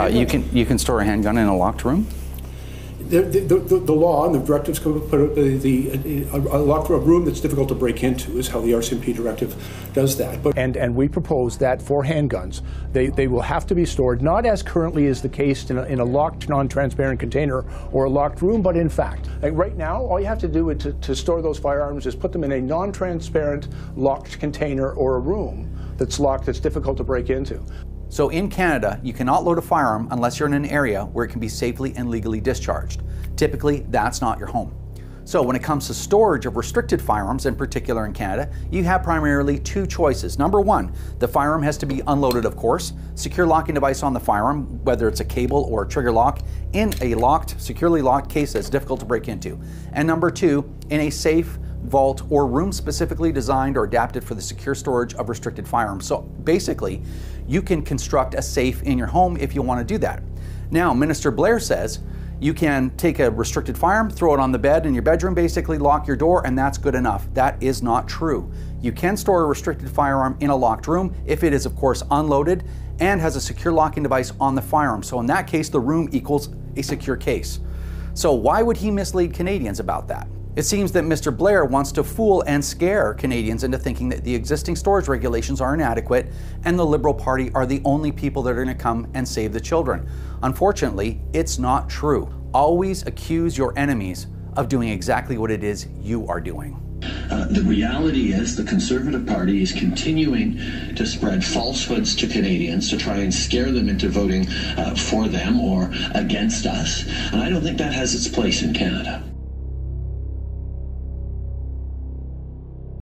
You can store a handgun in a locked room? The law and the directives put a locked room that's difficult to break into is how the RCMP directive does that. But and we propose that for handguns, they will have to be stored not as currently is the case in a locked, non-transparent container or a locked room, but in fact, like right now, all you have to do to store those firearms is put them in a non-transparent locked container or a room that's locked, that's difficult to break into. So in Canada, you cannot load a firearm unless you're in an area where it can be safely and legally discharged. Typically, that's not your home. So when it comes to storage of restricted firearms, in particular in Canada, you have primarily two choices. Number one, the firearm has to be unloaded, of course. Secure locking device on the firearm, whether it's a cable or a trigger lock, in a locked, securely locked case that's difficult to break into. And number two, in a safe vault or room specifically designed or adapted for the secure storage of restricted firearms. So basically, you can construct a safe in your home if you want to do that. Now, Minister Blair says you can take a restricted firearm, throw it on the bed in your bedroom, basically lock your door, and that's good enough. That is not true. You can store a restricted firearm in a locked room if it is, of course, unloaded and has a secure locking device on the firearm. So in that case, the room equals a secure case. So why would he mislead Canadians about that? It seems that Mr. Blair wants to fool and scare Canadians into thinking that the existing storage regulations are inadequate and the Liberal Party are the only people that are going to come and save the children. Unfortunately, it's not true. Always accuse your enemies of doing exactly what it is you are doing. The reality is the Conservative Party is continuing to spread falsehoods to Canadians to try and scare them into voting for them or against us. And I don't think that has its place in Canada.